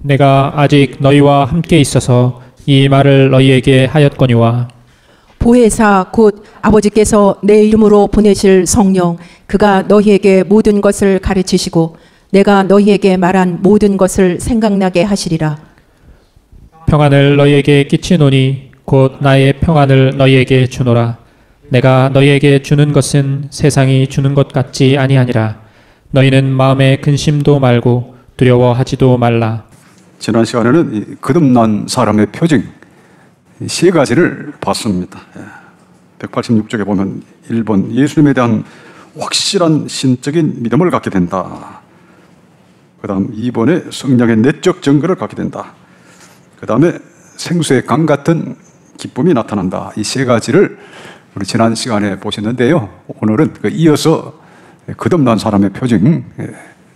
내가 아직 너희와 함께 있어서 이 말을 너희에게 하였거니와 보혜사 곧 아버지께서 내 이름으로 보내실 성령 그가 너희에게 모든 것을 가르치시고 내가 너희에게 말한 모든 것을 생각나게 하시리라. 평안을 너희에게 끼치노니 곧 나의 평안을 너희에게 주노라. 내가 너희에게 주는 것은 세상이 주는 것 같지 아니하니라. 너희는 마음에 근심도 말고 두려워하지도 말라. 지난 시간에는 이 거듭난 사람의 표징 세 가지를 봤습니다. 186쪽에 보면 1번 예수님에 대한 확실한 신적인 믿음을 갖게 된다. 그 다음 2번에 성령의 내적 증거를 갖게 된다. 그 다음에 생수의 강 같은 기쁨이 나타난다. 이 세 가지를 우리 지난 시간에 보셨는데요. 오늘은 이어서 거듭난 사람의 표징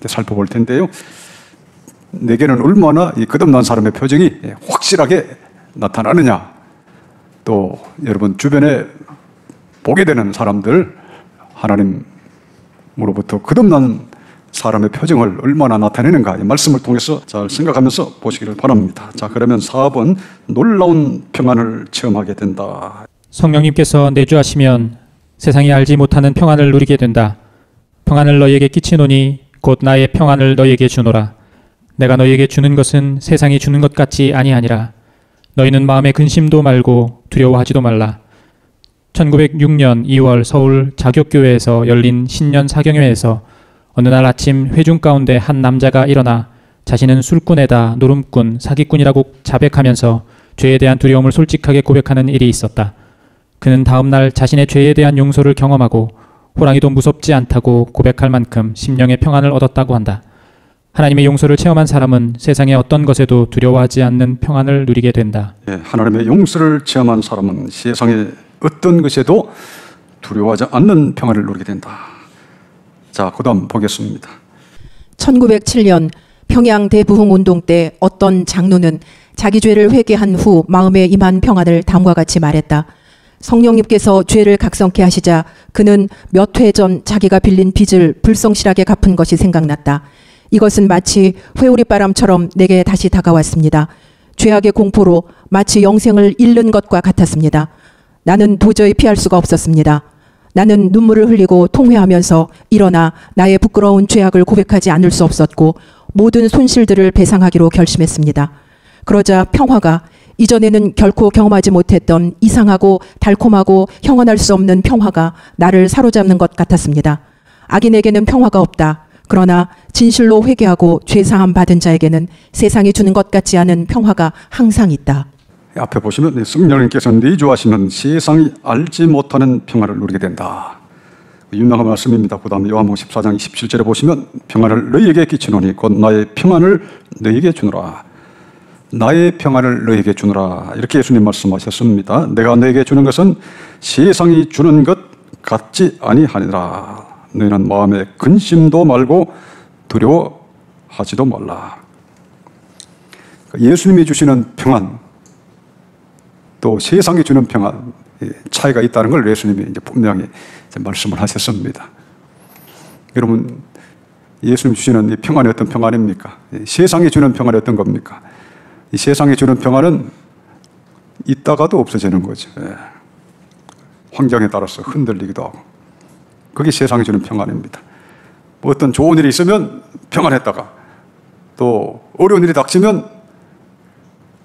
살펴볼 텐데요. 내게는 얼마나 이 거듭난 사람의 표징이 확실하게 나타나느냐, 또 여러분 주변에 보게 되는 사람들 하나님으로부터 거듭난 사람의 표정을 얼마나 나타내는가 이 말씀을 통해서 잘 생각하면서 보시기를 바랍니다. 자, 그러면 4번 놀라운 평안을 체험하게 된다. 성령님께서 내주하시면 세상이 알지 못하는 평안을 누리게 된다. 평안을 너희에게 끼치노니 곧 나의 평안을 너희에게 주노라. 내가 너희에게 주는 것은 세상이 주는 것 같지 아니하니라. 너희는 마음에 근심도 말고 두려워하지도 말라. 1906년 2월 서울 자격교회에서 열린 신년 사경회에서 어느 날 아침 회중 가운데 한 남자가 일어나 자신은 술꾼에다 노름꾼, 사기꾼이라고 자백하면서 죄에 대한 두려움을 솔직하게 고백하는 일이 있었다. 그는 다음 날 자신의 죄에 대한 용서를 경험하고 호랑이도 무섭지 않다고 고백할 만큼 심령의 평안을 얻었다고 한다. 하나님의 용서를 체험한 사람은 세상의 어떤 것에도 두려워하지 않는 평안을 누리게 된다. 하나님의 용서를 체험한 사람은 세상의 어떤 것에도 두려워하지 않는 평안을 누리게 된다. 자, 그 다음 보겠습니다. 1907년 평양 대부흥 운동 때 어떤 장로는 자기 죄를 회개한 후 마음에 임한 평안을 다음과 같이 말했다. 성령님께서 죄를 각성케 하시자 그는 몇 회 전 자기가 빌린 빚을 불성실하게 갚은 것이 생각났다. 이것은 마치 회오리바람처럼 내게 다시 다가왔습니다. 죄악의 공포로 마치 영생을 잃는 것과 같았습니다. 나는 도저히 피할 수가 없었습니다. 나는 눈물을 흘리고 통회하면서 일어나 나의 부끄러운 죄악을 고백하지 않을 수 없었고 모든 손실들을 배상하기로 결심했습니다. 그러자 평화가 이전에는 결코 경험하지 못했던 이상하고 달콤하고 형언할 수 없는 평화가 나를 사로잡는 것 같았습니다. 악인에게는 평화가 없다. 그러나 진실로 회개하고 죄사함 받은 자에게는 세상이 주는 것 같지 않은 평화가 항상 있다. 앞에 보시면 성령님께서 내주하시면 세상이 알지 못하는 평화를 누리게 된다. 유명한 말씀입니다. 그 다음에 요한복음 14장 27절에 보시면 평안을 너희에게 끼치노니 곧 나의 평안을 너희에게 주노라. 나의 평안을 너희에게 주노라. 이렇게 예수님 말씀하셨습니다. 내가 너희에게 주는 것은 세상이 주는 것 같지 아니하니라. 너희는 마음에 근심도 말고 두려워하지도 말라. 예수님이 주시는 평안, 또 세상이 주는 평안, 차이가 있다는 걸 예수님이 이제 분명히 말씀을 하셨습니다. 여러분, 예수님 주시는 이 평안이 어떤 평안입니까? 세상이 주는 평안이 어떤 겁니까? 이 세상이 주는 평안은 있다가도 없어지는 거죠. 환경에 따라서 흔들리기도 하고. 그게 세상이 주는 평안입니다. 뭐 어떤 좋은 일이 있으면 평안했다가 또 어려운 일이 닥치면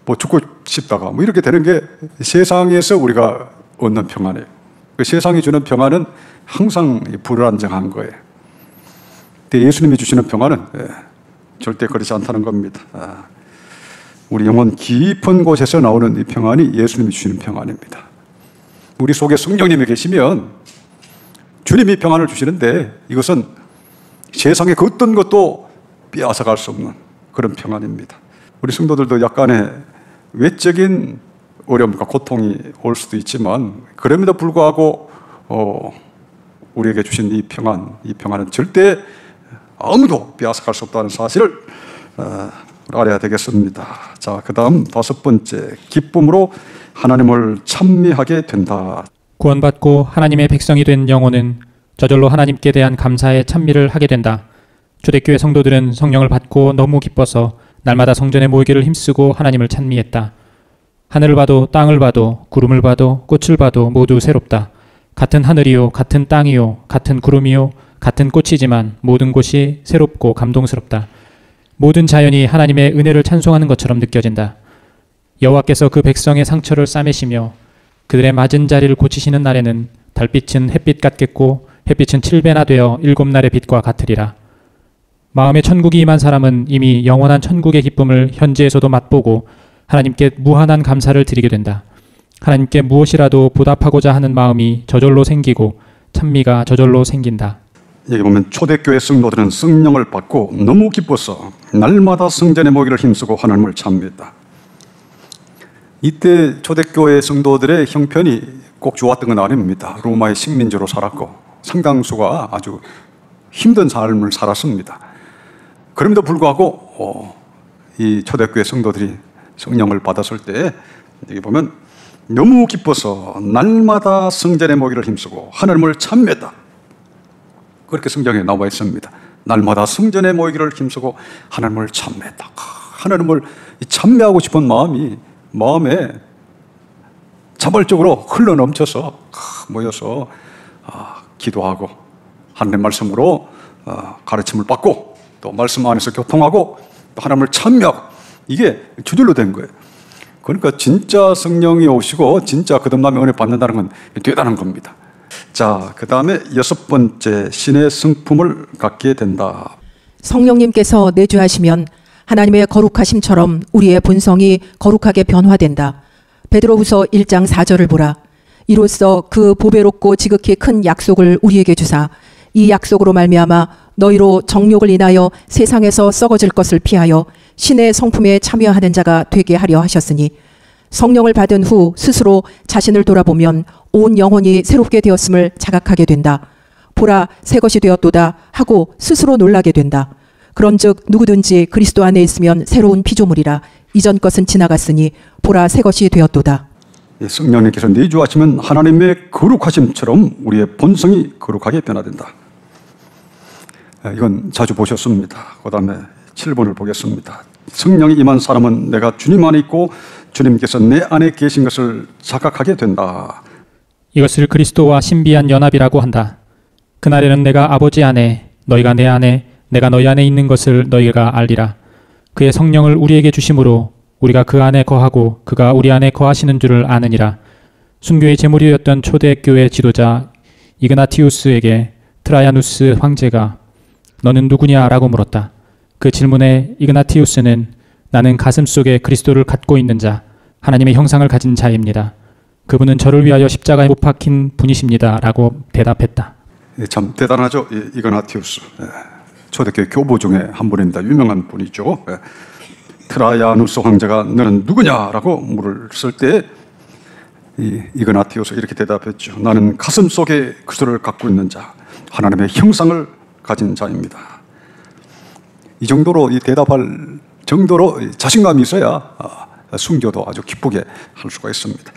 뭐 죽고 싶다가 뭐 이렇게 되는 게 세상에서 우리가 얻는 평안이에요. 그 세상이 주는 평안은 항상 불안정한 거예요. 근데 예수님이 주시는 평안은 절대 그렇지 않다는 겁니다. 우리 영혼 깊은 곳에서 나오는 이 평안이 예수님이 주시는 평안입니다. 우리 속에 성령님이 계시면 주님이 평안을 주시는데 이것은 세상의 그 어떤 것도 빼앗아갈 수 없는 그런 평안입니다. 우리 성도들도 약간의 외적인 어려움과 고통이 올 수도 있지만 그럼에도 불구하고 우리에게 주신 이 평안은 절대 아무도 빼앗아갈 수 없다는 사실을 알아야 되겠습니다. 자, 그 다음 5번째, 기쁨으로 하나님을 찬미하게 된다. 구원받고 하나님의 백성이 된 영혼은 저절로 하나님께 대한 감사의 찬미를 하게 된다. 초대교회 성도들은 성령을 받고 너무 기뻐서 날마다 성전에 모이기를 힘쓰고 하나님을 찬미했다. 하늘을 봐도 땅을 봐도 구름을 봐도 꽃을 봐도 모두 새롭다. 같은 하늘이요 같은 땅이요 같은 구름이요 같은 꽃이지만 모든 곳이 새롭고 감동스럽다. 모든 자연이 하나님의 은혜를 찬송하는 것처럼 느껴진다. 여호와께서 그 백성의 상처를 싸매시며 그들의 맞은 자리를 고치시는 날에는 달빛은 햇빛 같겠고 햇빛은 7배나 되어 7날의 빛과 같으리라. 마음에 천국이 임한 사람은 이미 영원한 천국의 기쁨을 현지에서도 맛보고 하나님께 무한한 감사를 드리게 된다. 하나님께 무엇이라도 보답하고자 하는 마음이 저절로 생기고 찬미가 저절로 생긴다. 여기 보면 초대교회 성도들은 성령을 받고 너무 기뻐서 날마다 성전에 모이기를 힘쓰고 하나님을 찬미했다. 이때 초대교회 성도들의 형편이 꼭 좋았던 건 아닙니다. 로마의 식민지로 살았고 상당수가 아주 힘든 삶을 살았습니다. 그럼에도 불구하고 이 초대교회 성도들이 성령을 받았을 때 여기 보면 너무 기뻐서 날마다 성전에 모이기를 힘쓰고 하나님을 찬미했다. 그렇게 성경에 나와 있습니다. 날마다 성전에 모이기를 힘쓰고 하나님을 찬미했다. 하나님을 찬미하고 싶은 마음에 자발적으로 흘러넘쳐서 모여서 기도하고 하나님의 말씀으로 가르침을 받고 또 말씀 안에서 교통하고 또 하나님을 찬미하고 이게 저절로 된 거예요. 그러니까 진짜 성령이 오시고 진짜 거듭남의 은혜 받는다는 건 대단한 겁니다. 자, 그 다음에 6번째 신의 성품을 갖게 된다. 성령님께서 내주하시면 하나님의 거룩하심처럼 우리의 본성이 거룩하게 변화된다. 베드로후서 1장 4절을 보라. 이로써 그 보배롭고 지극히 큰 약속을 우리에게 주사 이 약속으로 말미암아 너희로 정욕을 인하여 세상에서 썩어질 것을 피하여 신의 성품에 참여하는 자가 되게 하려 하셨으니 성령을 받은 후 스스로 자신을 돌아보면 온 영혼이 새롭게 되었음을 자각하게 된다. 보라 새 것이 되었도다 하고 스스로 놀라게 된다. 그런즉 누구든지 그리스도 안에 있으면 새로운 피조물이라 이전 것은 지나갔으니 보라 새 것이 되었도다. 성령님께서 내주하시면 하나님의 거룩하심처럼 우리의 본성이 거룩하게 변화된다. 이건 자주 보셨습니다. 그 다음에 7번을 보겠습니다. 성령이 임한 사람은 내가 주님 안에 있고 주님께서 내 안에 계신 것을 자각하게 된다. 이것을 그리스도와 신비한 연합이라고 한다. 그날에는 내가 아버지 안에 너희가 내 안에 내가 너희 안에 있는 것을 너희가 알리라. 그의 성령을 우리에게 주심으로 우리가 그 안에 거하고 그가 우리 안에 거하시는 줄을 아느니라. 순교의 제물이었던 초대교회 지도자 이그나티우스에게 트라야누스 황제가 너는 누구냐? 라고 물었다. 그 질문에 이그나티우스는 나는 가슴속에 그리스도를 갖고 있는 자, 하나님의 형상을 가진 자입니다. 그분은 저를 위하여 십자가에 못 박힌 분이십니다. 라고 대답했다. 참 대단하죠. 이그나티우스. 초대교회 교부 중에 한 분입니다. 유명한 분이죠. 트라야누스 황제가 너는 누구냐라고 물었을 때 이그나티우스 이렇게 대답했죠. 나는 가슴속에 그리스도를 갖고 있는 자, 하나님의 형상을 가진 자입니다. 이 정도로 대답할 정도로 자신감이 있어야 순교도 아주 기쁘게 할 수가 있습니다.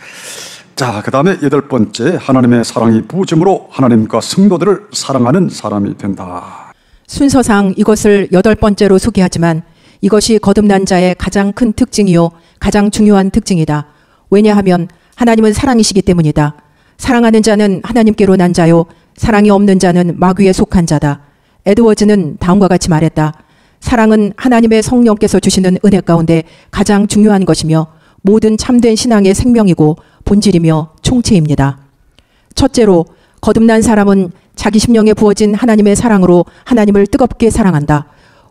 자, 그 다음에 8번째 하나님의 사랑이 부어짐으로 하나님과 성도들을 사랑하는 사람이 된다. 순서상 이것을 8번째로 소개하지만 이것이 거듭난 자의 가장 큰 특징이요 가장 중요한 특징이다. 왜냐하면 하나님은 사랑이시기 때문이다. 사랑하는 자는 하나님께로 난 자요 사랑이 없는 자는 마귀에 속한 자다. 에드워즈는 다음과 같이 말했다. 사랑은 하나님의 성령께서 주시는 은혜 가운데 가장 중요한 것이며 모든 참된 신앙의 생명이고 본질이며 총체입니다. 첫째로 거듭난 사람은 자기 심령에 부어진 하나님의 사랑으로 하나님을 뜨겁게 사랑한다.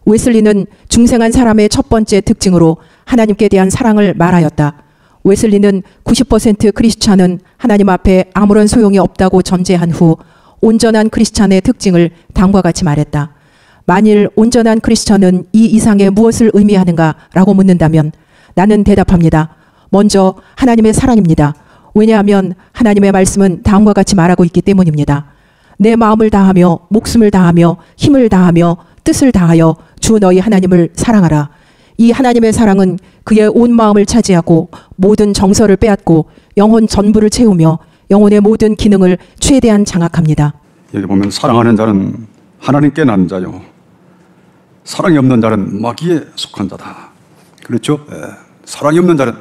웨슬리는 중생한 사람의 첫 번째 특징으로 하나님께 대한 사랑을 말하였다. 웨슬리는 90% 크리스찬은 하나님 앞에 아무런 소용이 없다고 전제한 후 온전한 크리스찬의 특징을 다음과 같이 말했다. 만일 온전한 크리스찬은 이 이상의 무엇을 의미하는가 라고 묻는다면 나는 대답합니다. 먼저 하나님의 사랑입니다. 왜냐하면 하나님의 말씀은 다음과 같이 말하고 있기 때문입니다. 내 마음을 다하며 목숨을 다하며 힘을 다하며 뜻을 다하여 주 너희 하나님을 사랑하라. 이 하나님의 사랑은 그의 온 마음을 차지하고 모든 정서를 빼앗고 영혼 전부를 채우며 영혼의 모든 기능을 최대한 장악합니다. 여기 보면 사랑하는 자는 하나님께 난 자요 사랑이 없는 자는 마귀에 속한 자다. 그렇죠? 사랑이 없는 자는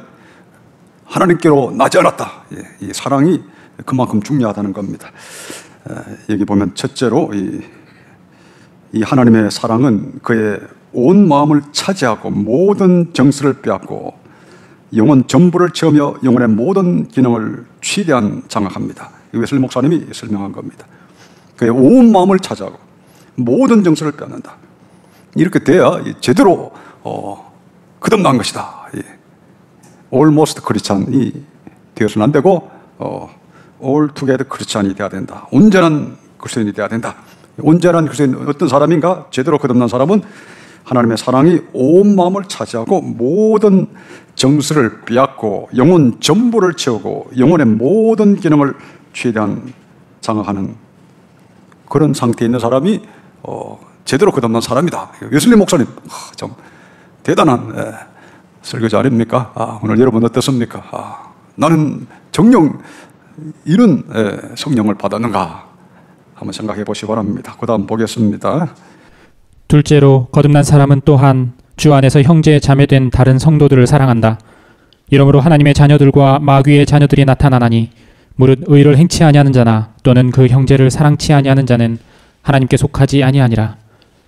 하나님께로 나지 않았다. 이 사랑이 그만큼 중요하다는 겁니다. 여기 보면 첫째로 이 하나님의 사랑은 그의 온 마음을 차지하고 모든 정수를 빼앗고 영혼 전부를 채우며 영혼의 모든 기능을 최대한 장악합니다. 웨슬리 목사님이 설명한 겁니다. 그의 온 마음을 차지하고 모든 정수를 빼앗는다. 이렇게 돼야 제대로 거듭난 것이다. almost 크리스찬이 되어서는 안 되고 all together 크리스찬이 되어야 된다. 온전한 그리스도인이 되어야 된다. 온전한 그리스도인 어떤 사람인가? 제대로 거듭난 사람은 하나님의 사랑이 온 마음을 차지하고 모든 정수를 빼앗고 영혼 전부를 채우고 영혼의 모든 기능을 최대한 장악하는 그런 상태에 있는 사람이 제대로 거듭난 사람이다. 웨슬리 목사님 좀 대단한 설교자 아닙니까? 오늘 여러분 어떻습니까? 나는 정녕 이런 성령을 받았는가 한번 생각해 보시기 바랍니다. 그 다음 보겠습니다. 둘째로 거듭난 사람은 또한 주 안에서 형제 자매된 다른 성도들을 사랑한다. 이러므로 하나님의 자녀들과 마귀의 자녀들이 나타나나니 무릇 의를 행치 아니하는 자나 또는 그 형제를 사랑치 아니하는 자는 하나님께 속하지 아니하니라.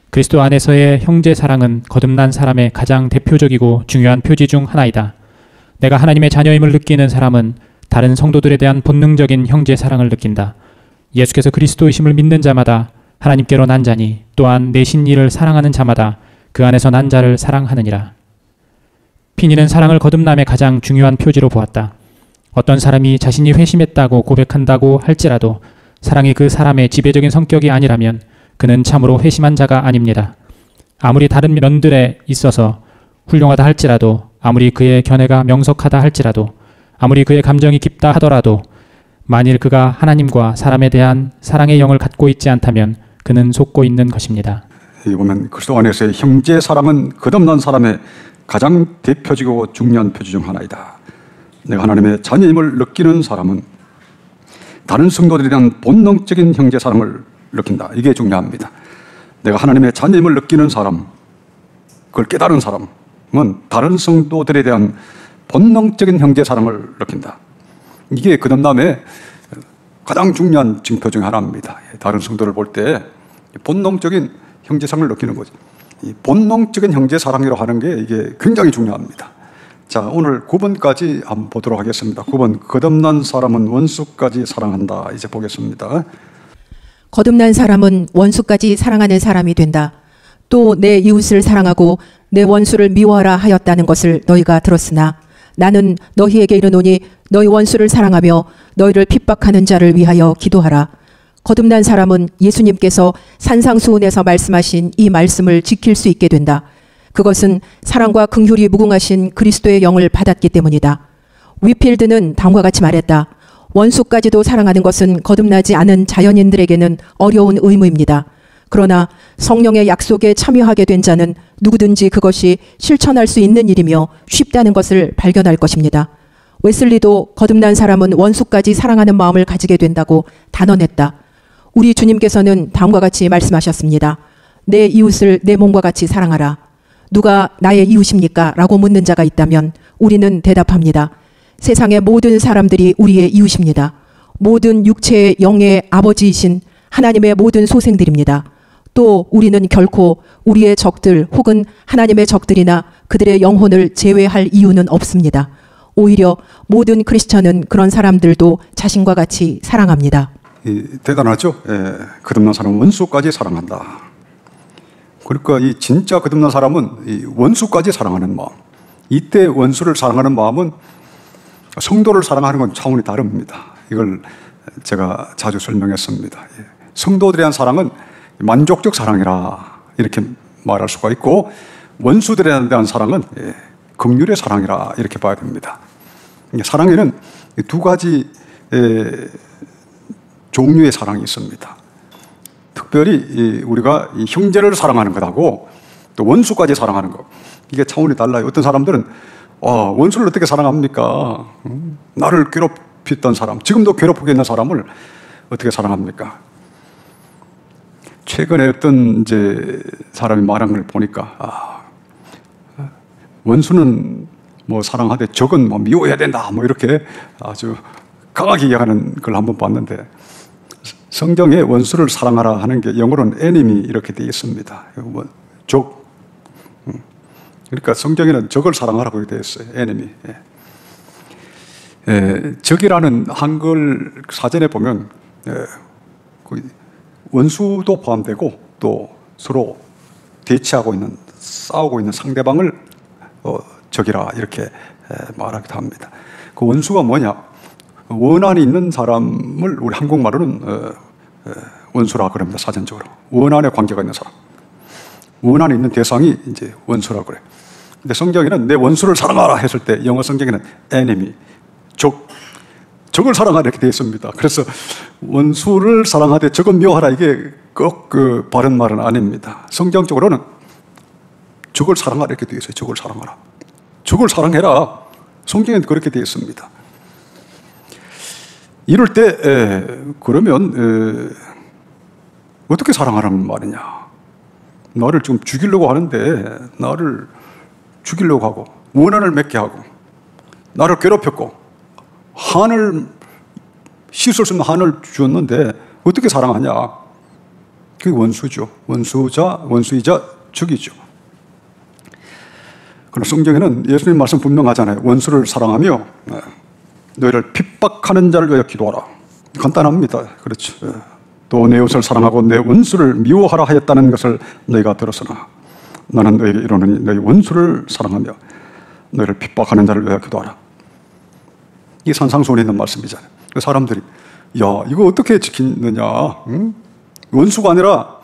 그리스도 안에서의 형제 사랑은 거듭난 사람의 가장 대표적이고 중요한 표지 중 하나이다. 내가 하나님의 자녀임을 느끼는 사람은 다른 성도들에 대한 본능적인 형제 사랑을 느낀다. 예수께서 그리스도이심을 믿는 자마다 하나님께로 난 자니 또한 내신 이를 사랑하는 자마다 그 안에서 난 자를 사랑하느니라. 피니는 사랑을 거듭남의 가장 중요한 표지로 보았다. 어떤 사람이 자신이 회심했다고 고백한다고 할지라도 사랑이 그 사람의 지배적인 성격이 아니라면 그는 참으로 회심한 자가 아닙니다. 아무리 다른 면들에 있어서 훌륭하다 할지라도, 아무리 그의 견해가 명석하다 할지라도, 아무리 그의 감정이 깊다 하더라도 만일 그가 하나님과 사람에 대한 사랑의 영을 갖고 있지 않다면 그는 속고 있는 것입니다. 여기 보면 그리스도 안에서의 형제 사랑은 거듭난 사람의 가장 대표적이고 중요한 표지 중 하나이다. 내가 하나님의 자녀임을 느끼는 사람은 다른 성도들에 대한 본능적인 형제 사랑을 느낀다. 이게 중요합니다. 내가 하나님의 자녀임을 느끼는 사람, 그걸 깨달은 사람은 다른 성도들에 대한 본능적인 형제 사랑을 느낀다. 이게 거듭남의 가장 중요한 징표 중 하나입니다. 다른 성도를 볼 때 본능적인 형제 사랑을 느끼는 거죠. 이 본능적인 형제 사랑이라고 하는 게 이게 굉장히 중요합니다. 자, 오늘 9번까지 한번 보도록 하겠습니다. 9번, 거듭난 사람은 원수까지 사랑한다. 이제 보겠습니다. 거듭난 사람은 원수까지 사랑하는 사람이 된다. 또 내 이웃을 사랑하고 내 원수를 미워하라 하였다는 것을 너희가 들었으나 나는 너희에게 이르노니 너희 원수를 사랑하며 너희를 핍박하는 자를 위하여 기도하라. 거듭난 사람은 예수님께서 산상수훈에서 말씀하신 이 말씀을 지킬 수 있게 된다. 그것은 사랑과 긍휼이 무궁하신 그리스도의 영을 받았기 때문이다. 위필드는 다음과 같이 말했다. 원수까지도 사랑하는 것은 거듭나지 않은 자연인들에게는 어려운 의무입니다. 그러나 성령의 약속에 참여하게 된 자는 누구든지 그것이 실천할 수 있는 일이며 쉽다는 것을 발견할 것입니다. 웨슬리도 거듭난 사람은 원수까지 사랑하는 마음을 가지게 된다고 단언했다. 우리 주님께서는 다음과 같이 말씀하셨습니다. 내 이웃을 내 몸과 같이 사랑하라. 누가 나의 이웃입니까? 라고 묻는 자가 있다면 우리는 대답합니다. 세상의 모든 사람들이 우리의 이웃입니다. 모든 육체의 영의 아버지이신 하나님의 모든 소생들입니다. 또 우리는 결코 우리의 적들 혹은 하나님의 적들이나 그들의 영혼을 제외할 이유는 없습니다. 오히려 모든 크리스천은 그런 사람들도 자신과 같이 사랑합니다. 대단하죠? 거듭난 사람은 원수까지 사랑한다. 그러니까 이 진짜 거듭난 사람은 이 원수까지 사랑하는 마음. 이때 원수를 사랑하는 마음은 성도를 사랑하는 건 차원이 다릅니다. 이걸 제가 자주 설명했습니다. 성도들에 대한 사랑은 만족적 사랑이라 이렇게 말할 수가 있고 원수들에 대한 사랑은 긍휼의 사랑이라 이렇게 봐야 됩니다. 사랑에는 두 가지 종류의 사랑이 있습니다. 특별히 우리가 이 형제를 사랑하는 것하고 또 원수까지 사랑하는 것, 이게 차원이 달라요. 어떤 사람들은 원수를 어떻게 사랑합니까? 나를 괴롭혔던 사람, 지금도 괴롭히고 있는 사람을 어떻게 사랑합니까? 최근에 어떤 사람이 말한 걸 보니까 원수는 뭐 사랑하되 적은 뭐 미워해야 된다, 뭐 이렇게 아주 강하게 이야기하는 걸 한번 봤는데, 성경에 원수를 사랑하라 하는 게 영어로는 enemy 이렇게 되어 있습니다. 뭐 적. 그러니까 성경에는 적을 사랑하라고 되어 있어요. enemy. 적이라는 한글 사전에 보면 원수도 포함되고 또 서로 대치하고 있는, 싸우고 있는 상대방을 적이라 이렇게 말하기도 합니다. 그 원수가 뭐냐? 원한이 있는 사람을 우리 한국말로는 원수라 그럽니다. 사전적으로 원한에 관계가 있는 사람, 원한이 있는 대상이 이제 원수라 그래. 근데 성경에는 내 원수를 사랑하라 했을 때 영어 성경에는 enemy, 적을 사랑하라 이렇게 되어 있습니다. 그래서 원수를 사랑하되 적은 미워하라, 이게 꼭 그 바른 말은 아닙니다. 성경적으로는 적을 사랑하라 이렇게 되어 있어요. 적을 사랑하라, 적을 사랑해라. 성경에는 그렇게 되어 있습니다. 이럴 때 그러면 어떻게 사랑하라는 말이냐? 나를 지금 죽이려고 하는데, 나를 죽이려고 하고 원한을 맺게 하고 나를 괴롭혔고 한을, 씻을 수 없는 한을 주었는데 어떻게 사랑하냐? 그게 원수죠. 원수이자 적이죠. 그러나 성경에는 예수님 말씀 분명하잖아요. 원수를 사랑하며 너희를 핍박하는 자를 위하여 기도하라. 간단합니다. 그렇죠. 또 내 옷을 사랑하고 내 원수를 미워하라 하였다는 것을 너희가 들었으나 나는 너희에게 이르노니 너희 원수를 사랑하며 너희를 핍박하는 자를 위하여 기도하라. 이게 산상수훈에 있는 말씀이잖아요. 사람들이 야, 이거 어떻게 지키느냐? 응? 원수가 아니라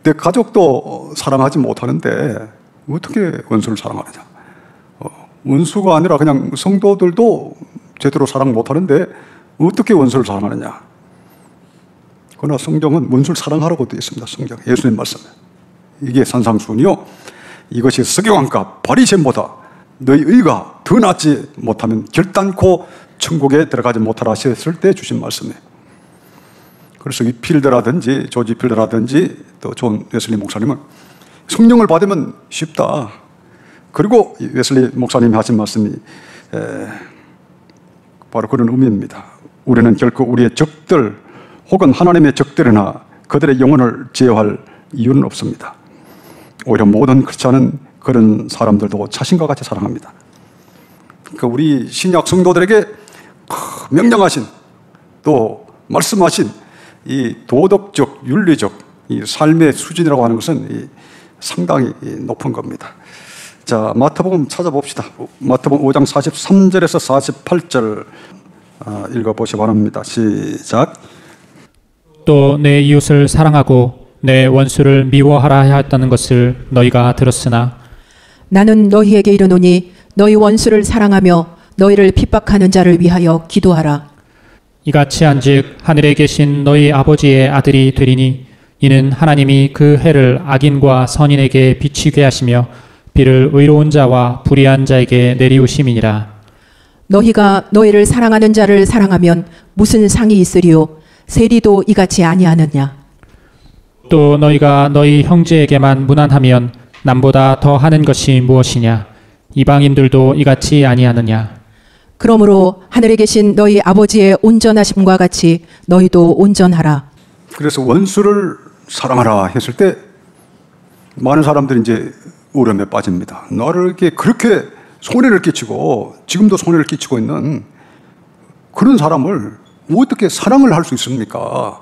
내 가족도 사랑하지 못하는데 어떻게 원수를 사랑하느냐? 원수가 아니라 그냥 성도들도 제대로 사랑 못하는데 어떻게 원수를 사랑하느냐? 그러나 성경은 원수를 사랑하라고 되어 있습니다. 성경, 예수님 말씀에. 이게 산상수훈이요, 이것이 석유왕과 바리새인보다 너희 의가 더 낫지 못하면 결단코 천국에 들어가지 못하라 하셨을 때 주신 말씀이에요. 그래서 휘필드라든지 조지 필드라든지 또 존 웨슬리 목사님은 성령을 받으면 쉽다. 그리고 웨슬리 목사님이 하신 말씀이 바로 그런 의미입니다. 우리는 결코 우리의 적들 혹은 하나님의 적들이나 그들의 영혼을 제어할 이유는 없습니다. 오히려 모든 크리스찬은 그런 사람들도 자신과 같이 사랑합니다. 그러니까 우리 신약 성도들에게 명령하신, 또 말씀하신 이 도덕적, 윤리적 이 삶의 수준이라고 하는 것은 상당히 높은 겁니다. 자, 마태복음 찾아봅시다. 마태복음 5장 43절에서 48절 읽어보시 바랍니다. 시작. 또 내 이웃을 사랑하고 내 원수를 미워하라 하였다는 것을 너희가 들었으나 나는 너희에게 이르노니 너희 원수를 사랑하며 너희를 핍박하는 자를 위하여 기도하라. 이같이 한즉 하늘에 계신 너희 아버지의 아들이 되리니 이는 하나님이 그 해를 악인과 선인에게 비치게 하시며 비를 의로운 자와 불의한 자에게 내리우심이니라. 너희가 너희를 사랑하는 자를 사랑하면 무슨 상이 있으리요? 세리도 이같이 아니하느냐? 또 너희가 너희 형제에게만 무난하면 남보다 더 하는 것이 무엇이냐? 이방인들도 이같이 아니하느냐? 그러므로 하늘에 계신 너희 아버지의 온전하심과 같이 너희도 온전하라. 그래서 원수를 사랑하라 했을 때 많은 사람들이 이제 어려움에 빠집니다. 나를 이렇게 그렇게 손해를 끼치고 지금도 손해를 끼치고 있는 그런 사람을 어떻게 사랑을 할 수 있습니까?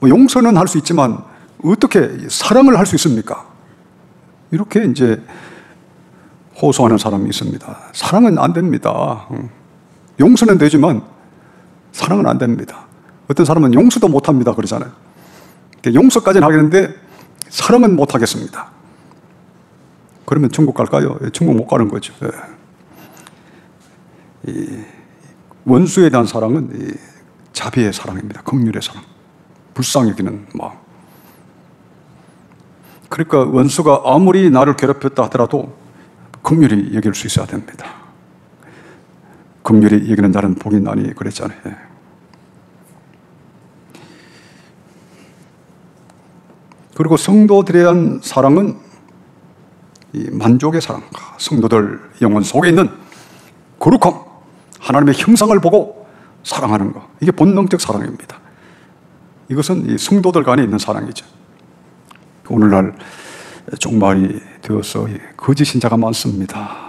뭐 용서는 할 수 있지만 어떻게 사랑을 할 수 있습니까? 이렇게 이제 호소하는 사람이 있습니다. 사랑은 안 됩니다. 용서는 되지만 사랑은 안 됩니다. 어떤 사람은 용서도 못 합니다. 그러잖아요. 용서까지는 하겠는데 사랑은 못 하겠습니다. 그러면 천국 갈까요? 천국 못 가는 거죠. 이 원수에 대한 사랑은 이 자비의 사랑입니다. 긍휼의 사랑. 불쌍히 여기는 마음. 그러니까 원수가 아무리 나를 괴롭혔다 하더라도 긍휼히 여길 수 있어야 됩니다. 긍휼히 여기는 자는 복이 나니 그랬잖아요. 그리고 성도들에 대한 사랑은 이 만족의 사랑, 성도들 영혼 속에 있는 거룩함, 하나님의 형상을 보고 사랑하는 것, 이게 본능적 사랑입니다. 이것은 이 성도들 간에 있는 사랑이죠. 오늘날 종말이 되어서 거짓 신자가 많습니다.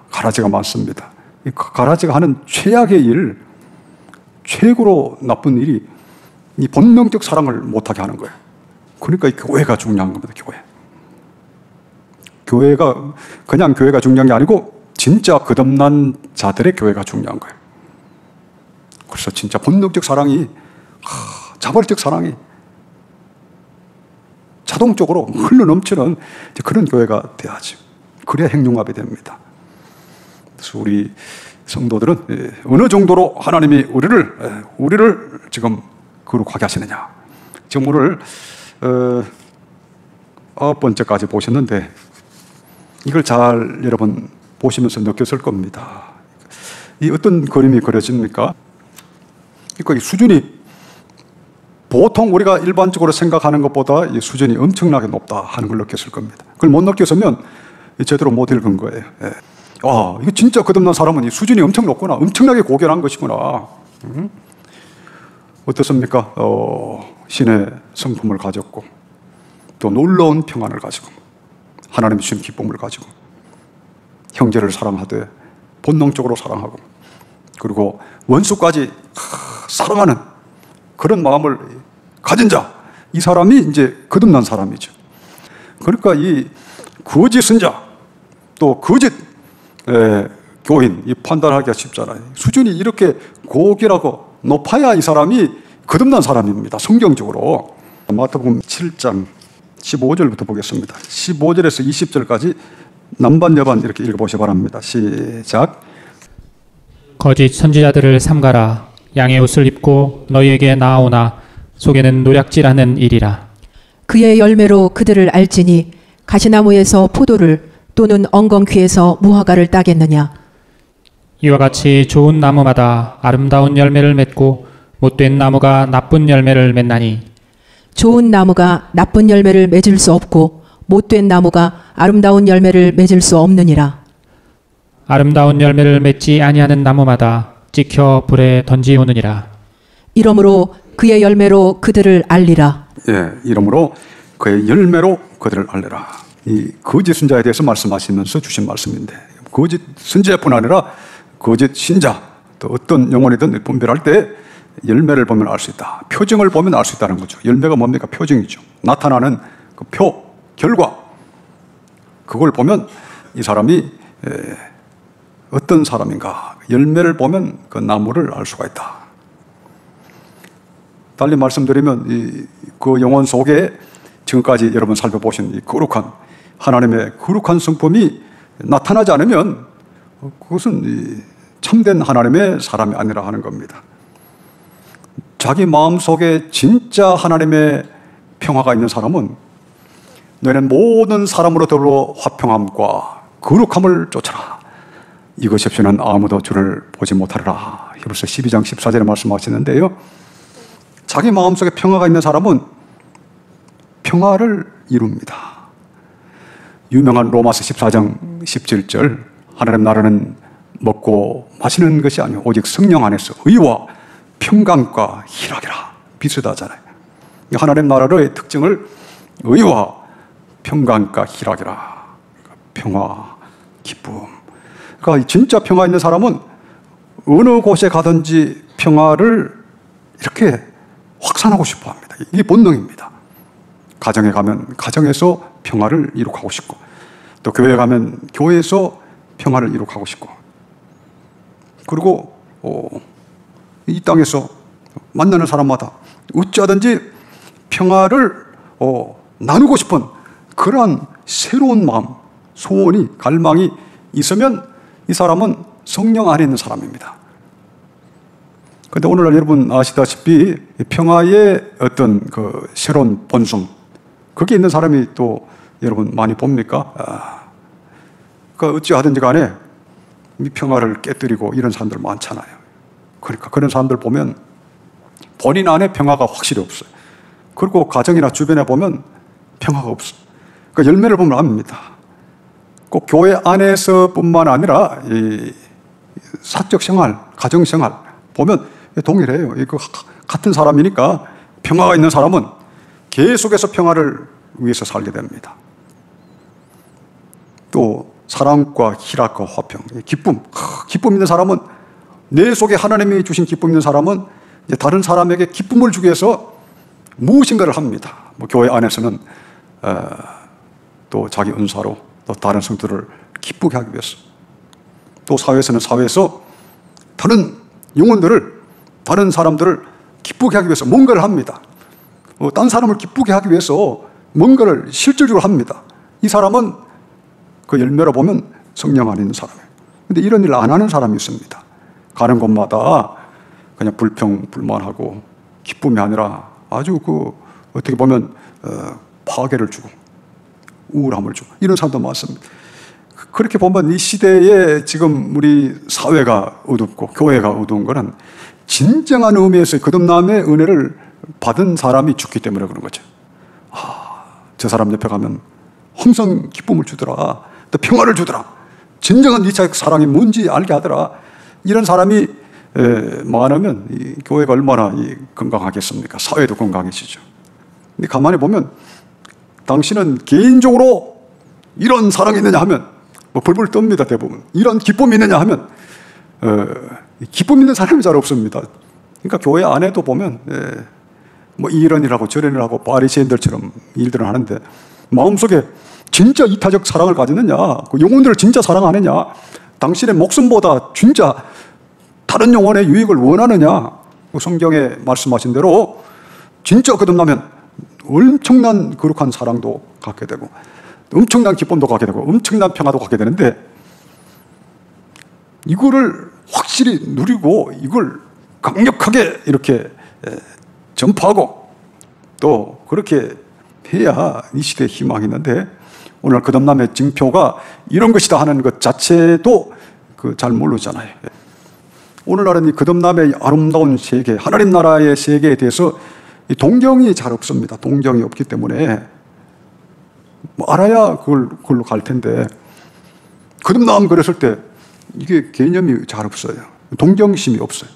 가라지가 많습니다. 이 가라지가 하는 최악의 일, 최고로 나쁜 일이 이 본능적 사랑을 못하게 하는 거예요. 그러니까 이 교회가 중요한 겁니다. 교회가 그냥 교회가 중요한 게 아니고 진짜 거듭난 자들의 교회가 중요한 거예요. 그래서 진짜 본능적 사랑이, 자발적 사랑이 자동적으로 흘러넘치는 그런 교회가 돼야지. 그래야 행융합이 됩니다. 그래서 우리 성도들은 어느 정도로 하나님이 우리를 지금 거룩하게 하시느냐. 지금 오늘 9번째까지 보셨는데 이걸 잘 여러분 보시면서 느꼈을 겁니다. 이 어떤 그림이 그려집니까? 그러니까 이 수준이 보통 우리가 일반적으로 생각하는 것보다 이 수준이 엄청나게 높다 하는 걸 느꼈을 겁니다. 그걸 못 느꼈으면 제대로 못 읽은 거예요. 예. 이거 진짜 거듭난 사람은 이 수준이 엄청 높구나. 엄청나게 고결한 것이구나. 어떻습니까? 신의 성품을 가졌고 또 놀라운 평안을 가지고 하나님의 주신 기쁨을 가지고 형제를 사랑하되 본능적으로 사랑하고 그리고 원수까지 사랑하는 그런 마음을 가진 자, 이 사람이 이제 거듭난 사람이죠. 그러니까 이 거짓 선자 또 거짓 교인 이 판단하기가 쉽잖아요. 수준이 이렇게 고결하고 높아야 이 사람이 거듭난 사람입니다. 성경적으로. 마태복음 7장 15절부터 보겠습니다. 15절에서 20절까지 남반여반 이렇게 읽어보시 바랍니다. 시작. 거짓 선지자들을 삼가라. 양의 옷을 입고 너희에게 나아오나 속에는 노략질하는 일이라. 그의 열매로 그들을 알지니 가시나무에서 포도를 또는 엉겅퀴에서 무화과를 따겠느냐. 이와 같이 좋은 나무마다 아름다운 열매를 맺고 못된 나무가 나쁜 열매를 맺나니 좋은 나무가 나쁜 열매를 맺을 수 없고 못된 나무가 아름다운 열매를 맺을 수 없느니라. 아름다운 열매를 맺지 아니하는 나무마다 찍혀 불에 던지우느니라. 이러므로 그의 열매로 그들을 알리라. 예, 이러므로 그의 열매로 그들을 알리라. 이 거짓 선자에 대해서 말씀하시면서 주신 말씀인데 거짓 선자뿐 아니라 거짓 신자 또 어떤 영혼이든 분별할 때 열매를 보면 알 수 있다. 표정을 보면 알 수 있다는 거죠. 열매가 뭡니까? 표정이죠. 나타나는 그 결과. 그걸 보면 이 사람이 어떤 사람인가. 열매를 보면 그 나무를 알 수가 있다. 달리 말씀드리면 그 영혼 속에 지금까지 여러분 살펴보신 이 거룩한 하나님의 거룩한 성품이 나타나지 않으면 그것은 참된 하나님의 사람이 아니라 하는 겁니다. 자기 마음속에 진짜 하나님의 평화가 있는 사람은 너희는 모든 사람으로 더불어 화평함과 거룩함을 쫓아라. 이것이 없이는 아무도 주를 보지 못하리라. 히브리서 12장 14절에 말씀하시는데요. 자기 마음속에 평화가 있는 사람은 평화를 이룹니다. 유명한 로마서 14장 17절 하나님 나라는 먹고 마시는 것이 아니오 오직 성령 안에서 의와 평강과 희락이라. 비슷하잖아요. 하나님 나라의 특징을 의와 평강과 희락이라. 평화, 기쁨. 그러니까 진짜 평화 있는 사람은 어느 곳에 가든지 평화를 이렇게 확산하고 싶어 합니다. 이게 본능입니다. 가정에 가면 가정에서 평화를 이룩하고 싶고 또 교회에 가면 교회에서 평화를 이룩하고 싶고 그리고 이 땅에서 만나는 사람마다 어찌하든지 평화를 나누고 싶은 그러한 새로운 마음, 소원이, 갈망이 있으면 이 사람은 성령 안에 있는 사람입니다. 그런데 오늘날 여러분 아시다시피 평화의 어떤 그 새로운 본성, 거기에 있는 사람이 또 여러분 많이 봅니까? 그 어찌하든지 간에 이 평화를 깨뜨리고 이런 사람들 많잖아요. 그러니까 그런 사람들 보면 본인 안에 평화가 확실히 없어요. 그리고 가정이나 주변에 보면 평화가 없어요. 그러니까 열매를 보면 압니다. 꼭 교회 안에서뿐만 아니라 이 사적 생활, 가정 생활 보면 동일해요. 이거 같은 사람이니까 평화가 있는 사람은 계속해서 평화를 위해서 살게 됩니다. 또 사랑과 희락과 화평, 기쁨 있는 사람은 내 속에 하나님이 주신 기쁨 있는 사람은 이제 다른 사람에게 기쁨을 주기 위해서 무엇인가를 합니다. 뭐 교회 안에서는 또 자기 은사로 또 다른 성도를 기쁘게 하기 위해서, 또 사회에서는 사회에서 다른 영혼들을, 다른 사람들을 기쁘게 하기 위해서 뭔가를 합니다. 딴 사람을 기쁘게 하기 위해서 뭔가를 실질적으로 합니다. 이 사람은 그 열매로 보면 성령 안에 있는 사람이에요. 그런데 이런 일을 안 하는 사람이 있습니다. 가는 곳마다 그냥 불평, 불만하고 기쁨이 아니라 아주 어떻게 보면 파괴를 주고 우울함을 주고 이런 사람도 많습니다. 그렇게 보면 이 시대에 지금 우리 사회가 어둡고 교회가 어두운 거는 진정한 의미에서 거듭남의 은혜를 받은 사람이 죽기 때문에 그런 거죠. 저 사람 옆에 가면 항상 기쁨을 주더라, 또 평화를 주더라, 진정한 2차 사랑이 뭔지 알게 하더라. 이런 사람이 많으면 이 교회가 얼마나 건강하겠습니까? 사회도 건강해지죠. 근데 가만히 보면 당신은 개인적으로 이런 사랑이 있느냐 하면 뭐 벌벌 떱니다. 대부분 이런 기쁨이 있느냐 하면 기쁨 있는 사람이 잘 없습니다. 그러니까 교회 안에도 보면 뭐 이런 일하고 저런 일하고 바리새인들처럼 일들을 하는데 마음속에 진짜 이타적 사랑을 가지느냐, 그 영혼들을 진짜 사랑하느냐, 당신의 목숨보다 진짜 다른 영혼의 유익을 원하느냐, 성경에 말씀하신 대로 진짜 거듭나면 엄청난 거룩한 사랑도 갖게 되고 엄청난 기쁨도 갖게 되고 엄청난 평화도 갖게 되는데, 이거를 확실히 누리고 이걸 강력하게 이렇게 전파하고 또 그렇게 해야 이 시대에 희망이 있는데, 오늘 거듭남의 징표가 이런 것이다 하는 것 자체도 잘 모르잖아요. 오늘날은 이 거듭남의 아름다운 세계, 하나님 나라의 세계에 대해서 동경이 잘 없습니다. 동경이 없기 때문에 뭐 알아야 그걸로 갈 텐데, 거듭남 그랬을 때 이게 개념이 잘 없어요. 동경심이 없어요.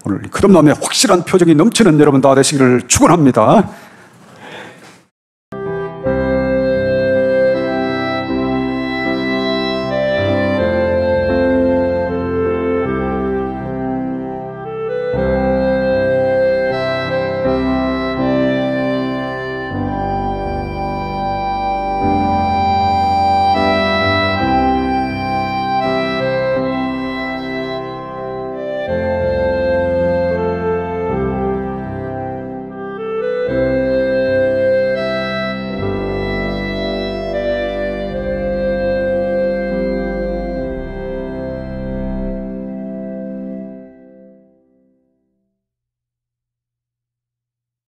오늘 거듭남의 확실한 표적이 넘치는 여러분 다 되시기를 축원합니다.